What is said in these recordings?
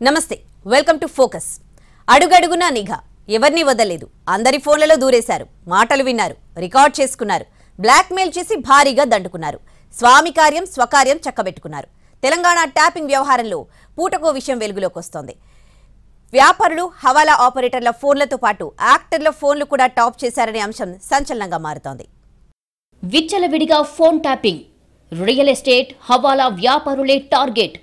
నమస్తే welcome to focus అడుగడుగునా నిఘా ఎవర్ని వదలలేదు అందరి ఫోన్లలో దూరేశారు మాటలు విన్నారు రికార్డ్ చేసుకున్నారు బ్లాక్ మెయిల్ చేసి భారీగా దండుకున్నారు స్వామి కార్యం స్వకార్యం చక్కబెట్టుకున్నారు తెలంగాణ ట్యాపింగ్ వ్యవహారంలో పూటకో విషయం వెలుగులోకి వస్తోంది వ్యాపారులు హవాలా ఆపరేటర్ల ఫోన్లతో పాటు యాక్టర్ల ఫోన్లు కూడా టాప్ చేశారనే అంశం సంచలనంగా మారుతోంది విచ్చలవిడిగా ఫోన్ ట్యాపింగ్ రియల్ ఎస్టేట్ హవాలా వ్యాపారులే టార్గెట్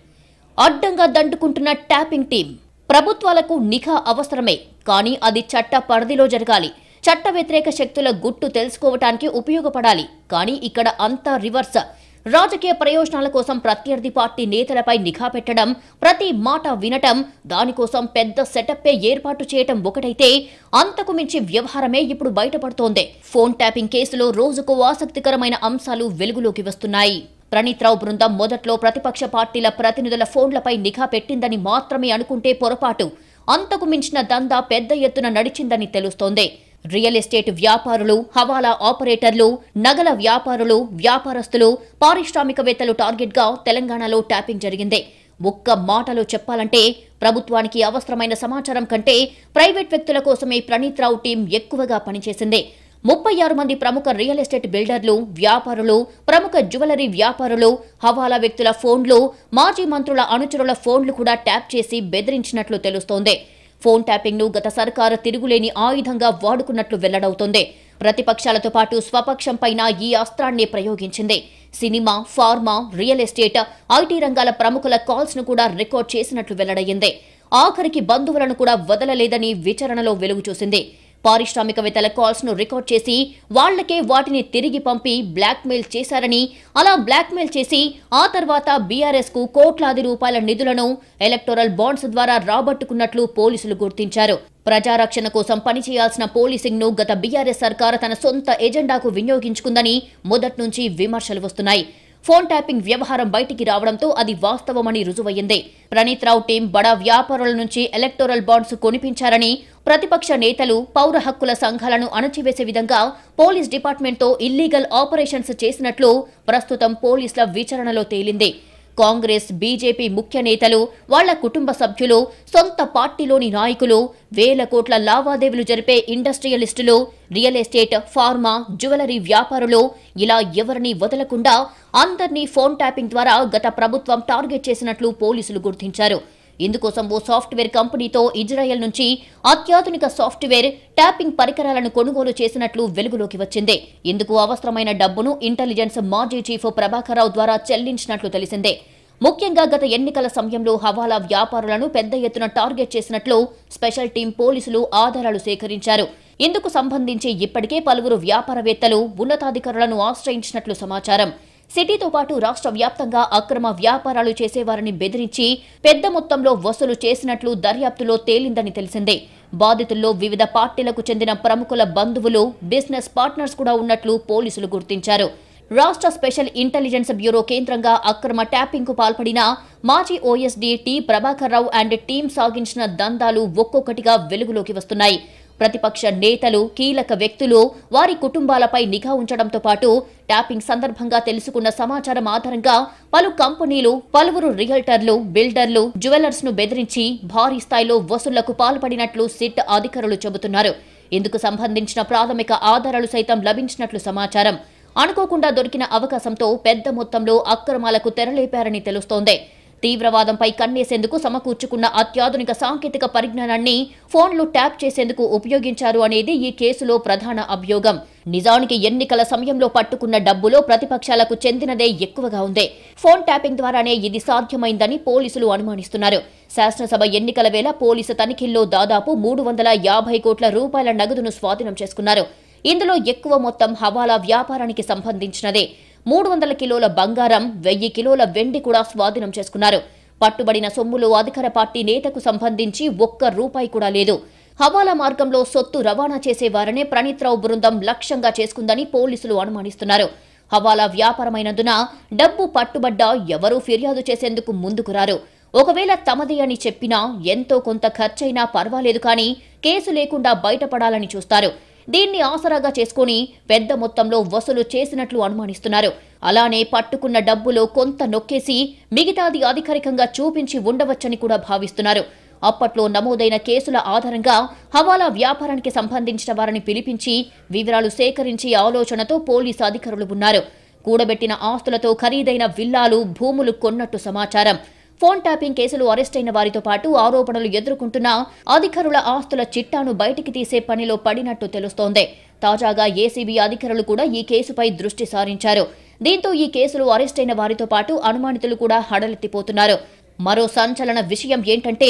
అడ్డంగా దండుకుంటున్న ట్యాపింగ్ టీం ప్రభుత్వాలకు నిఘా అవసరమే కానీ అది చట్ట పరిధిలో జరగాలి చట్ట వ్యతిరేక శక్తుల గుట్టు తెలుసుకోవటానికి ఉపయోగపడాలి కానీ ఇక్కడ అంతా రివర్స్ రాజకీయ ప్రయోజనాల కోసం ప్రత్యర్థి పార్టీ నేతలపై నిఘా పెట్టడం ప్రతి మాట వినటం దానికోసం పెద్ద సెటప్పే ఏర్పాటు చేయటం ఒకటైతే అంతకు మించి వ్యవహారమే ఇప్పుడు బయటపడుతోంది ఫోన్ ట్యాపింగ్ కేసులో రోజుకు ఆసక్తికరమైన అంశాలు వెలుగులోకి వస్తున్నాయి ప్రణీత్ రావు బృందం మొదట్లో ప్రతిపక్ష పార్టీల ప్రతినిధుల ఫోన్లపై నిఘా పెట్టిందని మాత్రమే అనుకుంటే పొరపాటు అంతకు మించిన దందా పెద్ద ఎత్తున నడిచిందని తెలుస్తోంది రియల్ ఎస్టేట్ వ్యాపారులు హవాలా ఆపరేటర్లు నగల వ్యాపారులు వ్యాపారస్తులు పారిశ్రామికవేత్తలు టార్గెట్గా తెలంగాణలో ట్యాపింగ్ జరిగింది ఒక్క మాటలో చెప్పాలంటే ప్రభుత్వానికి అవసరమైన సమాచారం కంటే ప్రైవేట్ వ్యక్తుల కోసమే ప్రణీత్ రావు టీం ఎక్కువగా పనిచేసింది 36 మంది ప్రముఖ రియల్ ఎస్టేట్ బిల్డర్లు వ్యాపారులు ప్రముఖ జ్యువెలరీ వ్యాపారులు హవాలా వ్యక్తుల ఫోన్లు మాజీ మంత్రుల అనుచరుల ఫోన్లు కూడా ట్యాప్ చేసి బెదిరించినట్లు తెలుస్తోంది ఫోన్ ట్యాపింగ్ ను గత సర్కారు తిరుగులేని ఆయుధంగా వాడుకున్నట్లు వెల్లడవుతోంది ప్రతిపక్షాలతో పాటు స్వపక్షం పైన ఈ అస్త్రాన్ని ప్రయోగించింది cinema pharma real estate IT రంగాల ప్రముఖుల కాల్స్ ను కూడా రికార్డ్ చేసినట్లు వెల్లడయ్యింది ఆఖరికి బంధువులను కూడా వదలలేదని విచారణలో వెలుగు చూసింది పారిశ్రామికవేత్తల కాల్స్ ను రికార్డ్ చేసి వాళ్లకే వాటిని తిరిగి పంపి బ్లాక్ మెయిల్ చేశారని అలా బ్లాక్ మెయిల్ చేసి ఆ తర్వాత బీఆర్ఎస్ కు కోట్లాది రూపాయల నిధులను ఎలక్టోరల్ బాండ్స్ ద్వారా రాబట్టుకున్నట్లు పోలీసులు గుర్తించారు ప్రజారక్షణ కోసం పనిచేయాల్సిన పోలీసింగ్ ను గత బీఆర్ఎస్ సర్కారు తన సొంత ఎజెండాకు వినియోగించుకుందని మొదట్నుంచి విమర్శలు వస్తున్నాయి ఫోన్ ట్యాపింగ్ వ్యవహారం బయటికి రావడంతో అది వాస్తవమని రుజువయ్యింది ప్రణీత్ రావు టీం బడా వ్యాపారుల నుంచి ఎలక్టోరల్ బాండ్స్ కొనిపించారని ప్రతిపక్ష నేతలు పౌర హక్కుల సంఘాలను అణచివేసే విధంగా పోలీస్ డిపార్ట్మెంట్తో ఇల్లీగల్ ఆపరేషన్స్ చేసినట్లు ప్రస్తుతం పోలీసుల విచారణలో తేలింది కాంగ్రెస్ బీజేపీ ముఖ్య నేతలు వాళ్ల కుటుంబ సభ్యులు సొంత పార్టీలోని నాయకులు వేల కోట్ల లావాదేవీలు జరిపే ఇండస్ట్రియలిస్టులు రియల్ ఎస్టేట్ ఫార్మా జ్యువెలరీ వ్యాపారులు ఇలా ఎవరిని వదలకుండా అందర్నీ ఫోన్ ట్యాపింగ్ ద్వారా గత ప్రభుత్వం టార్గెట్ చేసినట్లు పోలీసులు గుర్తించారు ఇందుకోసం ఓ సాఫ్ట్వేర్ కంపెనీతో ఇజ్రాయెల్ నుంచి అత్యాధునిక సాఫ్ట్వేర్ ట్యాపింగ్ పరికరాలను కొనుగోలు చేసినట్లు వెలుగులోకి వచ్చింది ఇందుకు అవసరమైన డబ్బును ఇంటెలిజెన్స్ మాజీ చీఫ్ ప్రభాకర్ రావు ద్వారా చెల్లించినట్లు తెలిసిందే ముఖ్యంగా గత ఎన్నికల సమయంలో హవాలా వ్యాపారులను పెద్ద ఎత్తున టార్గెట్ చేసినట్లు స్పెషల్ టీం పోలీసులు ఆధారాలు సేకరించారు ఇందుకు సంబంధించి ఇప్పటికే పలువురు వ్యాపారవేత్తలు ఉన్నతాధికారులను ఆశ్రయించినట్లు సమాచారం సిటీతో పాటు రాష్ట్ర వ్యాప్తంగా అక్రమ వ్యాపారాలు చేసేవారిని బెదిరించి పెద్ద మొత్తంలో వసూలు చేసినట్లు దర్యాప్తులో తేలిందని తెలిసిందే బాధితుల్లో వివిధ పార్టీలకు చెందిన ప్రముఖుల బంధువులు బిజినెస్ పార్ట్నర్స్ కూడా ఉన్నట్లు పోలీసులు గుర్తించారు రాష్ట్ర స్పెషల్ ఇంటెలిజెన్స్ బ్యూరో కేంద్రంగా అక్రమ ట్యాపింగ్ కు పాల్పడిన మాజీ OSD T Prabhakar Rao and team సాగించిన దందాలు ఒక్కొక్కటిగా వెలుగులోకి వస్తున్నాయి ప్రతిపక్ష నేతలు కీలక వ్యక్తులు వారి కుటుంబాలపై నిఘా ఉంచడంతో పాటు ట్యాపింగ్ సందర్భంగా తెలుసుకున్న సమాచారం ఆధారంగా పలు కంపెనీలు పలువురు రియల్టర్లు బిల్డర్లు జ్యువెలర్స్ ను బెదిరించి భారీ స్థాయిలో వసూళ్లకు పాల్పడినట్లు సిట్ అధికారులు చెబుతున్నారు ఇందుకు సంబంధించిన ప్రాథమిక ఆధారాలు సైతం లభించినట్లు సమాచారం అనుకోకుండా దొరికిన అవకాశంతో పెద్ద మొత్తంలో అక్రమాలకు తెరలేపారని తెలుస్తోంది తీవ్రవాదంపై కన్నేసేందుకు సమకూర్చుకున్న అత్యాధునిక సాంకేతిక పరిజ్ఞానాన్ని ఫోన్లు ట్యాప్ చేసేందుకు ఉపయోగించారు అనేది ఈ కేసులో ప్రధాన అభియోగం నిజానికి ఎన్నికల సమయంలో పట్టుకున్న డబ్బులో ప్రతిపక్షాలకు చెందినదే ఎక్కువగా ఉంది ఫోన్ ట్యాపింగ్ ద్వారానే ఇది సాధ్యమైందని పోలీసులు అనుమానిస్తున్నారు శాసనసభ ఎన్నికల వేళ పోలీసు తనిఖీల్లో దాదాపు 350 కోట్ల రూపాయల నగదును స్వాధీనం చేసుకున్నారు ఇందులో ఎక్కువ మొత్తం హవాలా వ్యాపారానికి సంబంధించినదే 300 కిలోల బంగారం 1000 కిలోల వెండి కూడా స్వాధీనం చేసుకున్నారు పట్టుబడిన సొమ్ములో అధికార పార్టీ నేతకు సంబంధించి ఒక్క రూపాయి కూడా లేదు హవాలా మార్గంలో సొత్తు రవాణా చేసేవారనే ప్రణీత్ రావు బృందం లక్ష్యంగా చేసుకుందని పోలీసులు అనుమానిస్తున్నారు హవాలా వ్యాపారమైనందున డబ్బు పట్టుబడ్డా ఎవరూ ఫిర్యాదు చేసేందుకు ముందుకు రారు ఒకవేళ తమదే అని చెప్పినా ఎంతో కొంత ఖర్చైనా పర్వాలేదు కానీ కేసు లేకుండా బయటపడాలని చూస్తారు దీన్ని ఆసరాగా చేసుకుని పెద్ద మొత్తంలో వసూలు చేసినట్లు అనుమానిస్తున్నారు. అలానే పట్టుకున్న డబ్బులో కొంత నొక్కేసి మిగతాది అధికారికంగా చూపించి ఉండవచ్చని కూడా భావిస్తున్నారు. అప్పట్లో నమోదైన కేసుల ఆధారంగా హవాలా వ్యాపారానికి సంబంధించిన వారిని పిలిపించి వివరాలు సేకరించే ఆలోచనతో పోలీసు అధికారులు ఉన్నారు. కూడబెట్టిన ఆస్తులతో ఖరీదైన విల్లాలు, భూములు కొన్నట్టు సమాచారం. ఫోన్ ట్యాపింగ్ కేసులు అరెస్టైన వారితో పాటు ఆరోపణలు ఎదుర్కొంటున్న అధికారుల ఆస్తుల చిట్టాను బయటికి తీసే పనిలో పడినట్టు తెలుస్తోంది. తాజాగా ఏసీబీ అధికారులు కూడా ఈ కేసుపై దృష్టి సారించారు. దీంతో ఈ కేసులో అరెస్టైన వారితో పాటు అనుమానితులు కూడా హడలెత్తిపోతున్నారు. మరో సంచలన విషయం ఏంటంటే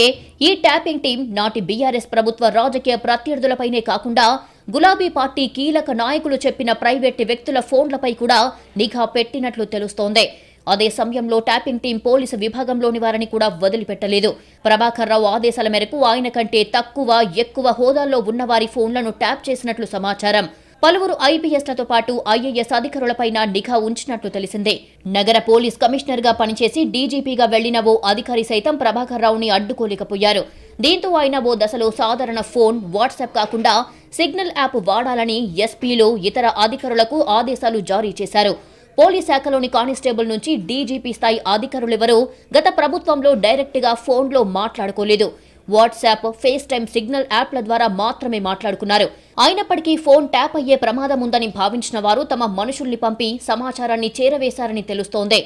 ఈ ట్యాపింగ్ టీం నాటి బీఆర్ఎస్ ప్రభుత్వ రాజకీయ ప్రత్యర్థులపైనే కాకుండా గులాబీ పార్టీ కీలక నాయకులు చెప్పిన ప్రైవేట్ వ్యక్తుల ఫోన్లపై కూడా నిఘా పెట్టినట్లు తెలుస్తోంది. అదే సమయంలో ట్యాపింగ్ టీం పోలీసు విభాగంలోని వారిని కూడా వదిలిపెట్టలేదు. ప్రభాకర్ రావు ఆదేశాల మేరకు ఆయన కంటే తక్కువ, ఎక్కువ హోదాల్లో ఉన్నవారి ఫోన్లను ట్యాప్ చేసినట్లు సమాచారం. పలువురు ఐపీఎస్లతో పాటు ఐఏఎస్ అధికారులపైన నిఘా ఉంచినట్లు తెలిసిందే. నగర పోలీస్ కమిషనర్ గా పనిచేసి డీజీపీగా వెళ్లిన ఓ అధికారి సైతం ప్రభాకర్ రావుని అడ్డుకోలేకపోయారు. దీంతో ఆయన ఓ దశలో సాధారణ ఫోన్, వాట్సాప్ కాకుండా సిగ్నల్ యాప్ వాడాలని ఎస్పీలు, ఇతర అధికారులకు ఆదేశాలు జారీ చేశారు. పోలీస్ శాఖలోని కానిస్టేబుల్ నుంచి డీజీపీ స్థాయి అధికారులెవరూ గత ప్రభుత్వంలో డైరెక్ట్గా ఫోన్లో మాట్లాడుకోలేదు. వాట్సాప్, ఫేస్ టైమ్, సిగ్నల్ యాప్ల ద్వారా మాత్రమే మాట్లాడుకున్నారు. అయినప్పటికీ ఫోన్ ట్యాప్ అయ్యే ప్రమాదం ఉందని భావించిన వారు తమ మనుషుల్ని పంపి సమాచారాన్ని చేరవేశారని తెలుస్తోంది.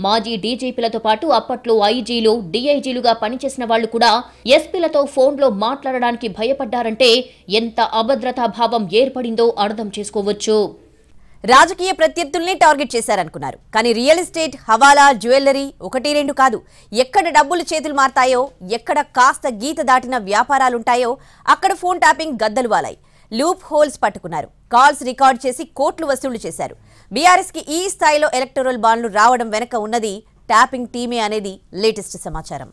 మాజీ డీజీపీలతో పాటు అప్పట్లో ఐజీలు, డీఐజీలుగా పనిచేసిన వాళ్లు కూడా ఎస్పీలతో ఫోన్లో మాట్లాడడానికి భయపడ్డారంటే ఎంత అభద్రతా భావం ఏర్పడిందో అర్థం చేసుకోవచ్చు. రాజకీయ ప్రత్యర్థుల్ని టార్గెట్ చేశారనుకున్నారు. కానీ రియల్ ఎస్టేట్, హవాలా, జ్యువెలరీ ఒకటి రెండు కాదు. ఎక్కడ డబ్బులు చేతులు మారతాయో, ఎక్కడ కాస్త గీత దాటిన వ్యాపారాలుంటాయో అక్కడ ఫోన్ ట్యాపింగ్ గద్దలు వాలాయి. లూప్ హోల్స్ పట్టుకున్నారు. కాల్స్ రికార్డ్ చేసి కోట్లు వసూళ్లు చేశారు. బీఆర్ఎస్కి ఈ స్థాయిలో ఎలక్టోరల్ బాండ్లు రావడం వెనక ఉన్నది ట్యాపింగ్ టీమే అనేది లేటెస్ట్ సమాచారం.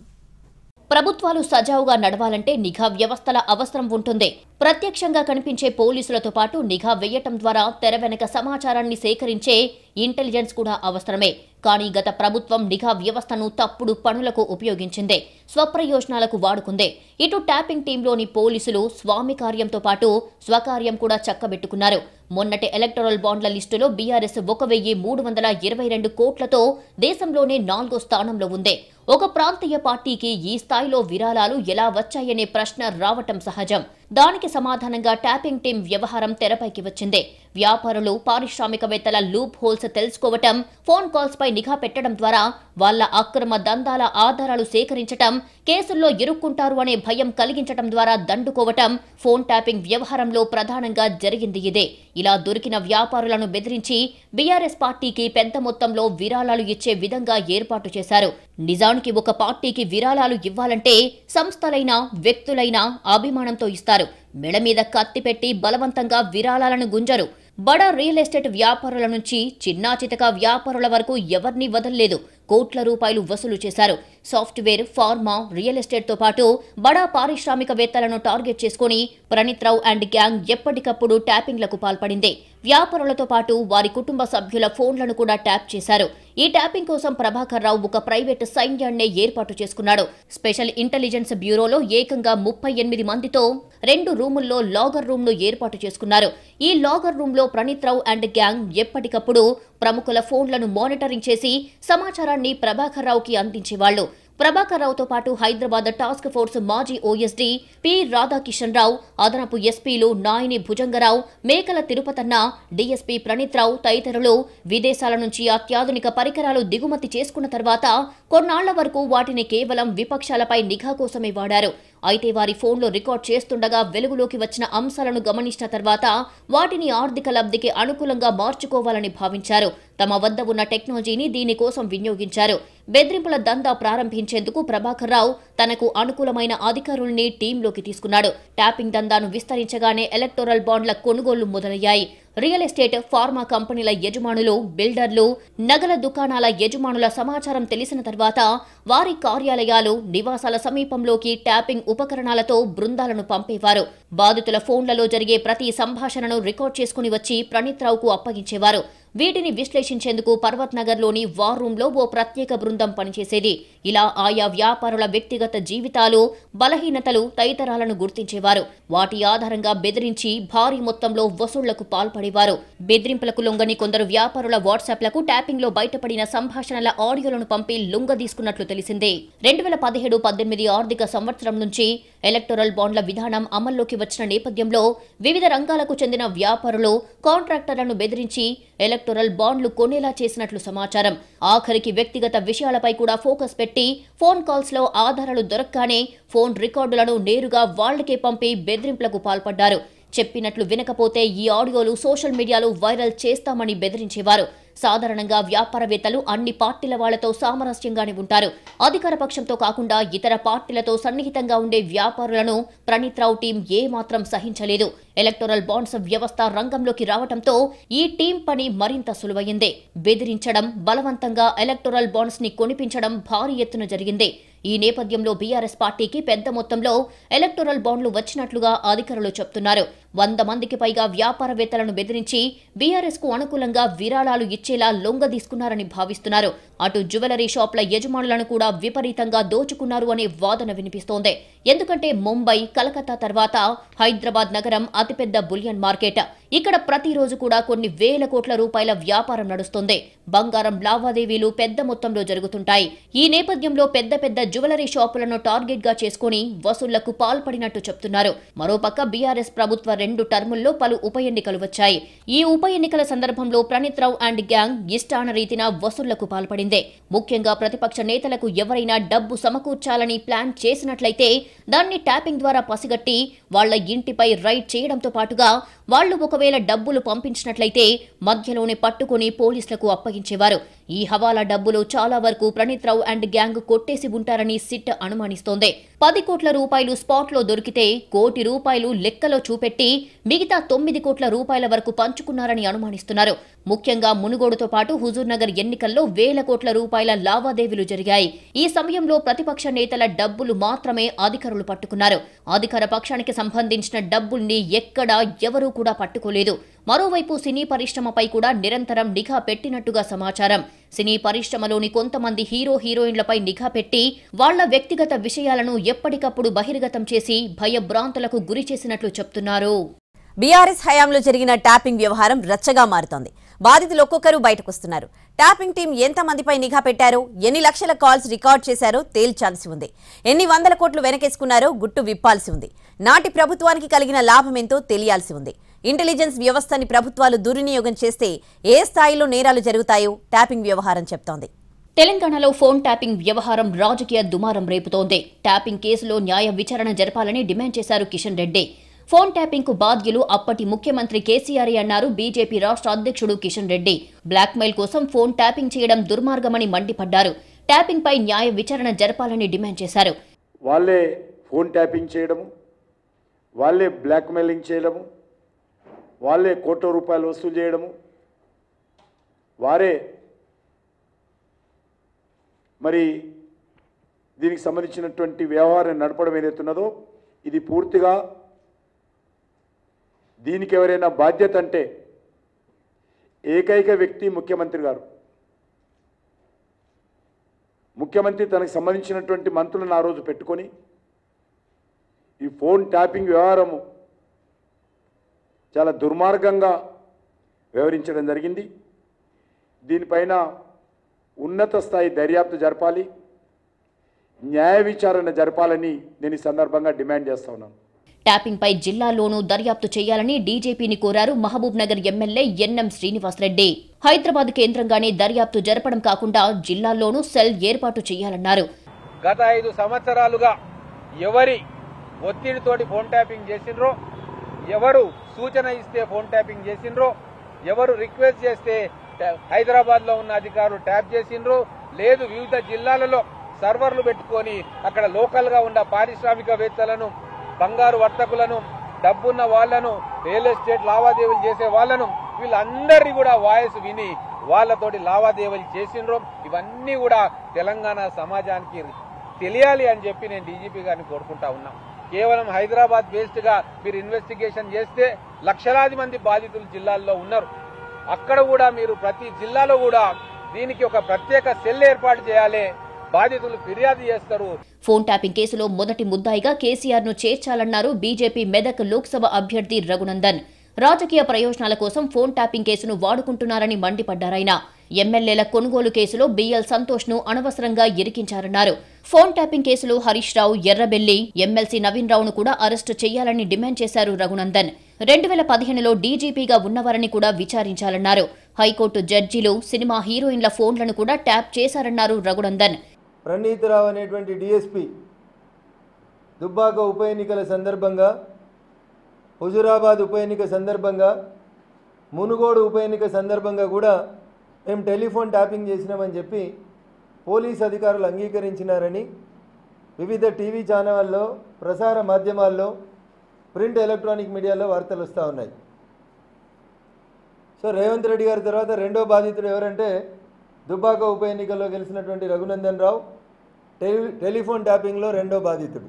ప్రభుత్వాలు సజావుగా నడవాలంటే నిఘా వ్యవస్థల అవసరం ఉంటుంది. ప్రత్యక్షంగా కనిపించే పోలీసులతో పాటు నిఘా వేయటం ద్వారా తెర వెనక సమాచారాన్ని సేకరించే ఇంటెలిజెన్స్ కూడా అవసరమే. కానీ గత ప్రభుత్వం నిఘా వ్యవస్థను తప్పుడు పనులకు ఉపయోగించిందే, స్వప్రయోజనాలకు వాడుకుందే. ఇటు ట్యాపింగ్ టీంలోని పోలీసులు స్వామి కార్యంతో పాటు స్వకార్యం కూడా చక్కబెట్టుకున్నారు. మొన్నటి ఎలక్టోరల్ బాండ్ల లిస్టులో బీఆర్ఎస్ 1322 కోట్లతో దేశంలోనే 4వ స్థానంలో ఉంది. ఒక ప్రాంతీయ పార్టీకి ఈ స్థాయిలో విరాళాలు ఎలా వచ్చాయనే ప్రశ్న రావటం సహజం. దానికి సమాధానంగా ట్యాపింగ్ టీం వ్యవహారం తెరపైకి వచ్చింది. వ్యాపారులు, పారిశ్రామికవేత్తల లూప్ హోల్స్ తెలుసుకోవటం, ఫోన్ కాల్స్ పై నిఘా పెట్టడం ద్వారా వాళ్ల అక్రమ దందాల ఆధారాలు సేకరించటం, కేసుల్లో ఇరుక్కుంటారు అనే భయం కలిగించటం ద్వారా దండుకోవటం ఫోన్ ట్యాపింగ్ వ్యవహారంలో ప్రధానంగా జరిగింది ఇదే. ఇలా దొరికిన వ్యాపారులను బెదిరించి బీఆర్ఎస్ పార్టీకి పెద్ద మొత్తంలో విరాళాలు ఇచ్చే విధంగా ఏర్పాటు చేశారు. నిజానికి ఒక పార్టీకి విరాళాలు ఇవ్వాలంటే సంస్థలైనా, వ్యక్తులైనా అభిమానంతో ఇస్తారు. మెడ మీద కత్తి పెట్టి బలవంతంగా విరాళాలను గుంజరు. బడా రియల్ ఎస్టేట్ వ్యాపారుల నుంచి చిన్నా చితక వ్యాపారుల వరకు ఎవరిని వదలలేదు. కోట్ల రూపాయలు వసూలు చేశారు. సాఫ్ట్వేర్, ఫార్మా, రియల్ ఎస్టేట్ తో పాటు బడా పారిశ్రామికవేత్తలను టార్గెట్ చేసుకుని ప్రణీత్ రావు అండ్ గ్యాంగ్ ఎప్పటికప్పుడు ట్యాపింగ్లకు పాల్పడింది. వ్యాపారులతో పాటు వారి కుటుంబ సభ్యుల ఫోన్లను కూడా ట్యాప్ చేశారు. ఈ ట్యాపింగ్ కోసం ప్రభాకర్ రావు ఒక ప్రైవేట్ సైన్యాన్నే ఏర్పాటు చేసుకున్నాడు. స్పెషల్ ఇంటెలిజెన్స్ బ్యూరోలో ఏకంగా 38 మందితో 2 రూముల్లో లాగర్ రూమ్ ను ఏర్పాటు చేసుకున్నారు. ఈ లాగర్ రూమ్ లో ప్రణీత్ రావు అండ్ గ్యాంగ్ ఎప్పటికప్పుడు ప్రముఖుల ఫోన్లను మానిటరింగ్ చేసి సమాచారాన్ని ప్రభాకర్ రావుకి అందించేవాళ్లు. ప్రభాకర్ రావుతో పాటు హైదరాబాద్ టాస్క్ ఫోర్స్ మాజీ ఓఎస్డీ పి రాధాకిషన్ రావు, అదనపు ఎస్పీలు నాయని భుజంగరావు, మేకల తిరుపతన్న, డీఎస్పీ ప్రణీత్ రావు తదితరులు విదేశాల నుంచి అత్యాధునిక పరికరాలు దిగుమతి చేసుకున్న తర్వాత కొన్నాళ్ల వరకు వాటిని కేవలం విపక్షాలపై నిఘా కోసమే వాడారు. అయితే వారి ఫోన్లో రికార్డ్ చేస్తుండగా వెలుగులోకి వచ్చిన అంశాలను గమనించిన తర్వాత వాటిని ఆర్థిక లబ్ధికి అనుకూలంగా మార్చుకోవాలని భావించారు. తమ వద్ద ఉన్న టెక్నాలజీని దీనికోసం వినియోగించారు. బెదిరింపుల దందా ప్రారంభించేందుకు ప్రభాకర్ రావు తనకు అనుకూలమైన అధికారుల్ని టీంలోకి తీసుకున్నాడు. ట్యాపింగ్ దందాను విస్తరించగానే ఎలక్టోరల్ బాండ్ల కొనుగోళ్లు మొదలయ్యాయి. రియల్ ఎస్టేట్, ఫార్మా కంపెనీల యజమానులు, బిల్డర్లు, నగల దుకాణాల యజమానుల సమాచారం తెలిసిన తర్వాత వారి కార్యాలయాలు, నివాసాల సమీపంలోకి ట్యాపింగ్ ఉపకరణాలతో బృందాలను పంపేవారు. బాధితుల ఫోన్లలో జరిగే ప్రతి సంభాషణను రికార్డ్ చేసుకుని వచ్చి ప్రణీత్ రావుకు అప్పగించేవారు. వీటిని విశ్లేషించేందుకు పర్వత్ నగర్లోని వార్ రూమ్లో ఓ ప్రత్యేక బృందం పనిచేసేది. ఇలా ఆయా వ్యాపారుల వ్యక్తిగత జీవితాలు, బలహీనతలు తదితరాలను గుర్తించేవారు. వాటి ఆధారంగా బెదిరించి భారీ మొత్తంలో వసూళ్లకు పాల్పడేవారు. బెదిరింపులకు లొంగని కొందరు వ్యాపారుల వాట్సాప్లకు ట్యాపింగ్లో బయటపడిన సంభాషణల ఆడియోలను పంపి లొంగదీసుకున్నట్లు తెలిసిందే. 2017-18 ఆర్థిక సంవత్సరం నుంచి ఎలక్టోరల్ బాండ్ల విధానం అమల్లోకి వచ్చిన నేపథ్యంలో వివిధ రంగాలకు చెందిన వ్యాపారులు, కాంట్రాక్టర్లను బెదిరించి ఎలక్టోరల్ బాండ్లు కొనేలా చేసినట్లు సమాచారం. ఆఖరికి వ్యక్తిగత విషయాలపై కూడా ఫోకస్ పెట్టి ఫోన్ కాల్స్ లో ఆధారాలు దొరకగానే ఫోన్ రికార్డులను నేరుగా వాళ్లకే పంపి బెదిరింపులకు పాల్పడ్డారు. చెప్పినట్లు వినకపోతే ఈ ఆడియోలు సోషల్ మీడియాలో వైరల్ చేస్తామని బెదిరించేవారు. సాధారణంగా వ్యాపారవేత్తలు అన్ని పార్టీల వాళ్లతో సామరస్యంగానే ఉంటారు. అధికార పక్షంతో కాకుండా ఇతర పార్టీలతో సన్నిహితంగా ఉండే వ్యాపారులను ప్రణీత్ రావు టీం ఏమాత్రం సహించలేదు. ఎలక్టోరల్ బాండ్స్ వ్యవస్థ రంగంలోకి రావడంతో ఈ టీం పని మరింత సులువైంది. బెదిరించడం, బలవంతంగా ఎలక్టోరల్ బాండ్స్ ని కొనిపించడం భారీ ఎత్తున జరిగింది. ఈ నేపథ్యంలో బీఆర్ఎస్ పార్టీకి పెద్ద మొత్తంలో ఎలక్టోరల్ బాండ్లు వచ్చినట్లుగా అధికారులు చెబుతున్నారు. 100 మందికి పైగా వ్యాపారవేత్తలను బెదిరించి బీఆర్ఎస్ కు అనుకూలంగా విరాళాలు ఇచ్చేలా లొంగదీసుకున్నారని భావిస్తున్నారు. అటు జ్యువెలరీ షాపుల యజమానులను కూడా విపరీతంగా దోచుకున్నారు అనే వాదన వినిపిస్తోంది. ఎందుకంటే ముంబై, కలకత్తా తర్వాత హైదరాబాద్ నగరం అతిపెద్ద బులియన్ మార్కెట్. ఇక్కడ ప్రతిరోజు కూడా కొన్ని వేల కోట్ల రూపాయల వ్యాపారం నడుస్తుంది. బంగారం లావాదేవీలు పెద్ద మొత్తంలో జరుగుతుంటాయి. ఈ నేపథ్యంలో పెద్ద పెద్ద జ్యువెలరీ షాపులను టార్గెట్ గా చేసుకుని వసూళ్లకు పాల్పడినట్టు చెప్తున్నారు. మరోపక్క బీఆర్ఎస్ ప్రభుత్వ 2 టర్ముల్లో పలు ఉప ఎన్నికలు వచ్చాయి. ఈ ఉప ఎన్నికల సందర్భంలో ప్రణీత్ రావు అండ్ గ్యాంగ్ ఇష్టాన రీతిన వసూళ్లకు పాల్పడింది. ముఖ్యంగా ప్రతిపక్ష నేతలకు ఎవరైనా డబ్బు సమకూర్చాలని ప్లాన్ చేసినట్లయితే దాన్ని ట్యాపింగ్ ద్వారా పసిగట్టి వాళ్ల ఇంటిపై రైడ్ చేయడంతో పాటుగా వాళ్లు ఒకవేళ డబ్బులు పంపించినట్లయితే మధ్యలోనే పట్టుకుని పోలీసులకు అప్పగించేవారు. ఈ హవాలా డబ్బులు చాలా వరకు ప్రణీత్ రావు అండ్ గ్యాంగ్ కొట్టేసి ఉంటారని సిట్ అనుమానిస్తోంది. 10 కోట్ల రూపాయలు స్పాట్ లో దొరికితే ₹1 కోటి లెక్కలో చూపెట్టి మిగతా 9 కోట్ల రూపాయల వరకు పంచుకున్నారని అనుమానిస్తున్నారు. ముఖ్యంగా మునుగోడుతో పాటు హుజూర్ నగర్ ఎన్నికల్లో వేల కోట్ల రూపాయల లావాదేవీలు జరిగాయి. ఈ సమయంలో ప్రతిపక్ష నేతల డబ్బులు మాత్రమే అధికారులు పట్టుకున్నారు. అధికార పక్షానికి సంబంధించిన డబ్బుల్ని ఎక్కడా ఎవరూ కూడా పట్టుకోలేదు. మరోవైపు సినీ పరిశ్రమపై కూడా నిరంతరం నిఘా పెట్టినట్టుగా సమాచారం. సినీ పరిశ్రమలోని కొంతమంది హీరోయిన్లపై నిఘా పెట్టి వాళ్ల వ్యక్తిగత విషయాలను ఎప్పటికప్పుడు బహిర్గతం చేసి భయభ్రాంతులకు గురి చేసినట్లు చెప్తున్నారు. బీఆర్ఎస్ హయాంలో జరిగిన ట్యాపింగ్ వ్యవహారం రచ్చగా మారుతోంది. బాధితులు ఒక్కొక్కరు బయటకొస్తున్నారు. ట్యాపింగ్ టీం ఎంతమందిపై నిఘా పెట్టారో, ఎన్ని లక్షల కాల్స్ రికార్డ్ చేశారో తేల్చాల్సి ఉంది. ఎన్ని వందల కోట్లు వెనకేసుకున్నారో గుట్టు విప్పాల్సి ఉంది. నాటి ప్రభుత్వానికి కలిగిన లాభం ఎంతో తెలియాల్సి ఉంది. ఇంటెలిజెన్స్ వ్యవస్థని ప్రభుత్వాలు దుర్వినియోగం చేస్తే ఏ స్థాయిలో నేరాలు జరుగుతాయో ట్యాపింగ్ వ్యవహారం చెప్తోంది. తెలంగాణలో ఫోన్ ట్యాపింగ్ వ్యవహారం రాజకీయ దుమారం రేపుతోంది. ట్యాపింగ్ కేసులో న్యాయ విచారణ జరపాలని డిమాండ్ చేశారు కిషన్ రెడ్డి. ఫోన్ ట్యాపింగ్ కు బాధ్యులు అప్పటి ముఖ్యమంత్రి కేసీఆర్ అన్నారు బీజేపీ రాష్ట్ర అధ్యక్షుడు కిషన్ రెడ్డి. బ్లాక్మెయిల్ కోసం ఫోన్ ట్యాపింగ్ చేయడం దుర్మార్గమని మండిపడ్డారు. ట్యాపింగ్ పై న్యాయ విచారణ జరపాలని డిమాండ్ చేశారు. వాళ్ళే ఫోన్ ట్యాపింగ్ చేయడము, వాళ్ళే బ్లాక్మెయిలింగ్ చేయడము, వాళ్ళే ₹1 కోట్ల వసూలు చేయడము, వారే మరి దీనికి సంబంధించినటువంటి వ్యవహారం నడపడం ఏదైతున్నదో ఇది పూర్తిగా దీనికి ఎవరైనా బాధ్యత అంటే ఏకైక వ్యక్తి ముఖ్యమంత్రి గారు. ముఖ్యమంత్రి తనకు సంబంధించినటువంటి మంత్రులను ఆ రోజు పెట్టుకొని ఈ ఫోన్ ట్యాపింగ్ వ్యవహారము చాలా దుర్మార్గంగా వ్యవహరించడం జరిగింది. దీనిపైన ఉన్నత స్థాయి దర్యాప్తు జరపాలి, న్యాయ విచారణ జరపాలని నేను ఈ సందర్భంగా డిమాండ్ చేస్తా ఉన్నాను. ట్యాపింగ్ పై జిల్లాలోనూ దర్యాప్తు చేయాలని డీజీపీని కోరారు మహబూబ్ నగర్ ఎమ్మెల్యే ఎన్ఎం శ్రీనివాసరెడ్డి. హైదరాబాద్ కేంద్రంగానే దర్యాప్తు జరపడం కాకుండా జిల్లాల్లోనూ సెల్ ఏర్పాటు చేయాలన్నారు. గత 5 సంవత్సరాలుగా ఎవరి ఒత్తిడితోటి ఫోన్ ట్యాపింగ్ చేసిండ్రో, ఎవరు సూచన ఇస్తే ఫోన్ ట్యాపింగ్ చేసిండ్రో, ఎవరు రిక్వెస్ట్ చేస్తే హైదరాబాద్ లో ఉన్న అధికారులు ట్యాప్ చేసిండ్రో, లేదు వివిధ జిల్లాలలో సర్వర్లు పెట్టుకొని అక్కడ లోకల్ గా ఉన్న పారిశ్రామికవేత్తలను, బంగారు వర్తకులను, డబ్బున్న వాళ్లను, రియల్ ఎస్టేట్ లావాదేవీలు చేసే వాళ్లను, వీళ్ళందరినీ కూడా వాయిస్ విని వాళ్లతోటి లావాదేవీలు చేసిండ్రో, ఇవన్నీ కూడా తెలంగాణ సమాజానికి తెలియాలి అని చెప్పి నేను డీజీపీ గారిని కోరుకుంటా ఉన్నా. కేవలం హైదరాబాద్ బేస్డ్ గా మీరు ఇన్వెస్టిగేషన్ చేస్తే లక్షలాది మంది బాధితులు జిల్లాల్లో ఉన్నారు. అక్కడ కూడా మీరు ప్రతి జిల్లాలో కూడా దీనికి ఒక ప్రత్యేక సెల్ ఏర్పాటు చేయాలి. బాధితులు ఫిర్యాదు చేస్తారు. ఫోన్ ట్యాపింగ్ కేసులో మొదటి ముద్దాయిగా కేసీఆర్ ను చేర్చాలన్నారు బీజేపీ మెదక్ లోక్సభ అభ్యర్థి రఘునందన్. రాజకీయ ప్రయోజనాల కోసం ఫోన్ ట్యాపింగ్ కేసును వాడుకుంటున్నారని మండిపడ్డారాయన. ఎమ్మెల్యేల కొనుగోలు కేసులో బిఎల్ సంతోష్ ను అనవసరంగా ఇరికించారన్నారు. ఫోన్ ట్యాపింగ్ కేసులో హరీష్ రావు, ఎర్రబెల్లి, ఎమ్మెల్సీ నవీన్ రావును కూడా అరెస్టు చేయాలని డిమాండ్ చేశారు రఘునందన్. 2015లో డీజీపీగా ఉన్నవారని కూడా విచారించాలన్నారు. హైకోర్టు జడ్జీలు, సినిమా హీరోయిన్ల ఫోన్లను కూడా ట్యాప్ చేశారన్నారు రఘునందన్. ప్రణీత్ రావు అనేటువంటి డిఎస్పీ దుబ్బాక ఉప ఎన్నికల సందర్భంగా, హుజురాబాద్ ఉప ఎన్నిక సందర్భంగా, మునుగోడు ఉప ఎన్నిక సందర్భంగా కూడా మేము టెలిఫోన్ ట్యాపింగ్ చేసినామని చెప్పి పోలీస్ అధికారులు అంగీకరించినారని వివిధ టీవీ ఛానళ్లలో, ప్రసార మాధ్యమాల్లో, ప్రింట్ ఎలక్ట్రానిక్ మీడియాలో వార్తలు వస్తూ ఉన్నాయి. సో రేవంత్ రెడ్డి గారి తర్వాత రెండో బాధితుడు ఎవరంటే దుబ్బాక ఉప ఎన్నికల్లో గెలిచినటువంటి రఘునందన్ రావు, టెలిఫోన్ ట్యాపింగ్లో రెండో బాధితుడు.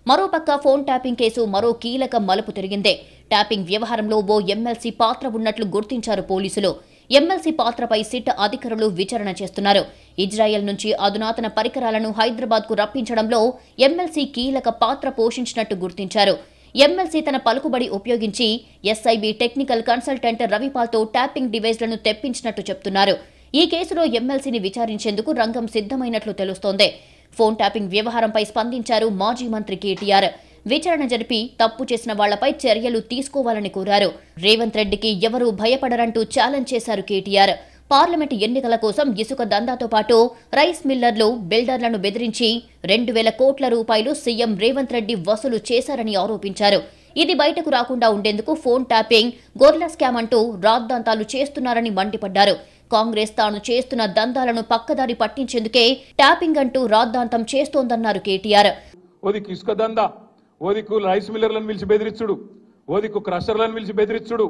మరోపక్క ఫోన్ ట్యాపింగ్ కేసు మరో కీలక మలుపు తిరిగిందే. ట్యాపింగ్ వ్యవహారంలో ఓ ఎమ్మెల్సీ పాత్ర ఉన్నట్లు గుర్తించారు పోలీసులు. ఎమ్మెల్సీ పాత్రపై సిట్ అధికారులు విచారణ చేస్తున్నారు. ఇజ్రాయెల్ నుంచి అధునాతన పరికరాలను హైదరాబాద్కు రప్పించడంలో ఎమ్మెల్సీ కీలక పాత్ర పోషించినట్టు గుర్తించారు. ఎమ్మెల్సీ తన పలుకుబడి ఉపయోగించి ఎస్ఐబి టెక్నికల్ కన్సల్టెంట్ రవిపాల్తో ట్యాపింగ్ డివైస్లను తెప్పించినట్టు చెప్తున్నారు. ఈ కేసులో ఎమ్మెల్సీని విచారించేందుకు రంగం సిద్ధమైనట్లు తెలుస్తోంది. ఫోన్ ట్యాపింగ్ వ్యవహారంపై స్పందించారు మాజీ మంత్రి కేటీఆర్. విచారణ జరిపి తప్పు చేసిన వాళ్లపై చర్యలు తీసుకోవాలని కోరారు. రేవంత్ రెడ్డికి ఎవరూ భయపడరంటూ ఛాలెంజ్ చేశారు కేటీఆర్. పార్లమెంటు ఎన్నికల కోసం ఇసుక దందాతో పాటు రైస్ మిల్లర్లు, బిల్డర్లను బెదిరించి 2,000 కోట్ల రూపాయలు సీఎం రేవంత్ రెడ్డి వసూలు చేశారని ఆరోపించారు. ఇది బయటకు రాకుండా ఉండేందుకు ఫోన్ ట్యాపింగ్, గొర్రెల స్కామ్ అంటూ రాద్ధాంతాలు చేస్తున్నారని మండిపడ్డారు. కాంగ్రెస్ తాను చేస్తున్న దందాలను పక్కదారి పట్టించేందుకే ట్యాపింగ్ అంటూ రాద్ధాంతం చేస్తోందన్నారు కేటీఆర్. ఓదికు ఇసుక దందా, ఓదికు రైస్ మిల్లర్లను పిలిచి బెదిరించుడు, ఓదికు క్రషర్లను పిలిచి బెదిరించుడు,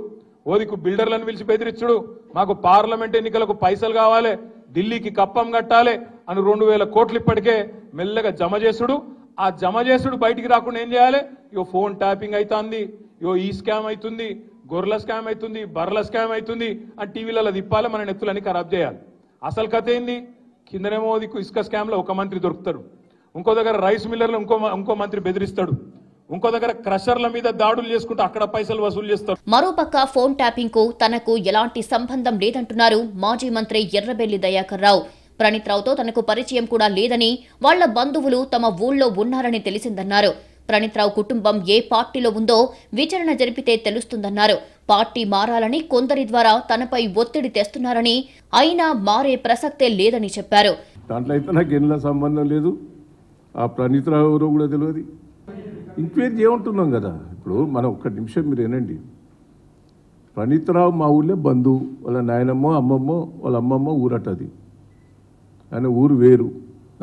ఓదికు బిల్డర్లను పిలిచి బెదిరించుడు, మాకు పార్లమెంట్ ఎన్నికలకు పైసలు కావాలి, ఢిల్లీకి కప్పం కట్టాలి అని 2,000 కోట్లు ఇప్పటికే మెల్లగా జమ చేసుడు. ఆ జమ చేసుడు బయటికి రాకుండా ఏం చేయాలి? ఇగో ఫోన్ ట్యాపింగ్ అవుతుంది, ఇగో ఈ స్కామ్ అవుతుంది, గొర్రెల స్కామ్ అవుతుంది, బర్రెల స్కామ్ అవుతుంది అని టీవీలలో తిప్పాలి, మన నెత్తులన్నీ ఖరాబ్ చేయాలి. అసలు కథ ఏంది? కిందనేమో ఇసుక స్కామ్లో ఒక మంత్రి దొరుకుతాడు, ఇంకో దగ్గర రైస్ మిల్లర్లు ఇంకో మంత్రి బెదిరిస్తాడు, ఇంకో దగ్గర క్రషర్ల మీద దాడులు చేసుకుంటూ అక్కడ పైసలు వసూలు చేస్తారు. మరోపక్క ఫోన్ ట్యాపింగ్ కు తనకు ఎలాంటి సంబంధం లేదంటున్నారు మాజీ మంత్రి ఎర్రబెల్లి దయాకర్ రావు. ప్రణీత్ రావుతో తనకు పరిచయం కూడా లేదని, వాళ్ల బంధువులు తమ ఊళ్ళో ఉన్నారని తెలిసిందన్నారు. ప్రణీత్ రావు కుటుంబం ఏ పార్టీలో ఉందో విచారణ జరిపితే తెలుస్తుందన్నారు. పార్టీ మారాలని కొందరి ద్వారా తనపై ఒత్తిడి తెస్తున్నారని, అయినా మారే ప్రసక్తే లేదని చెప్పారు. దాంట్లో అయితే నాకు ఎన్నో సంబంధం లేదు, ఆ ప్రణీత్ రావు ఎవరో కూడా తెలియదు. ఎంక్వైరీ చేయమంటున్నాం కదా. ఇప్పుడు మనం ఒక్క నిమిషం మీరు ఏనండి, ప్రణీత్ రావు మా ఊళ్ళో బంధువు, వాళ్ళ నాయనమ్మో అమ్మమ్మో వాళ్ళ అమ్మమ్మ ఊరటది, ఆయన ఊరు వేరు,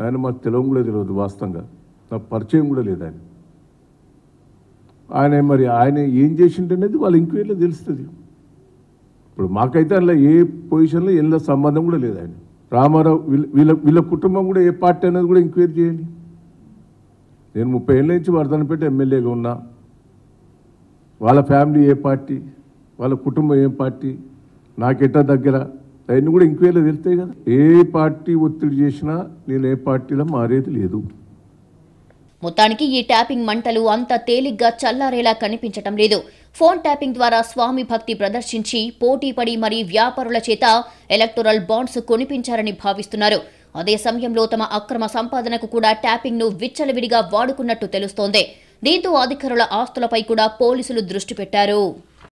ఆయన మాకు తెలియడం కూడా తెలియదు, వాస్తవంగా నాకు పరిచయం కూడా లేదు ఆయన. ఆయన ఏం చేసిండనేది వాళ్ళ ఎంక్వైరీలో తెలుస్తుంది. ఇప్పుడు మాకైతే అందులో ఏ పొజిషన్లో ఎన్నో సంబంధం కూడా లేదు. ఆయన రామారావు వీళ్ళ కుటుంబం కూడా ఏ పార్టీ అనేది కూడా ఎంక్వైరీ చేయండి. నేను 30 ఏళ్ళ నుంచి వర్ధనపేట ఎమ్మెల్యేగా ఉన్నా, వాళ్ళ ఫ్యామిలీ ఏ పార్టీ, వాళ్ళ కుటుంబం ఏం పార్టీ, నాకెట్టా దగ్గర, అవన్నీ కూడా ఎంక్వైరీలో తెలుస్తాయి కదా. ఏ పార్టీ ఒత్తిడి చేసినా నేను ఏ పార్టీలో మారేది లేదు. మొత్తానికి ఈ ట్యాపింగ్ మంటలు అంత తేలిగ్గా చల్లారేలా కనిపించటం లేదు. ఫోన్ ట్యాపింగ్ ద్వారా స్వామి భక్తి ప్రదర్శించి పోటీపడి మరీ వ్యాపారుల చేత ఎలక్టోరల్ బాండ్స్ కొనిపించారని భావిస్తున్నారు. అదే సమయంలో తమ అక్రమ సంపాదనకు కూడా ట్యాపింగ్ ను విచ్చలవిడిగా వాడుకున్నట్టు తెలుస్తోంది. దీంతో అధికారుల ఆస్తులపై కూడా పోలీసులు దృష్టి పెట్టారు.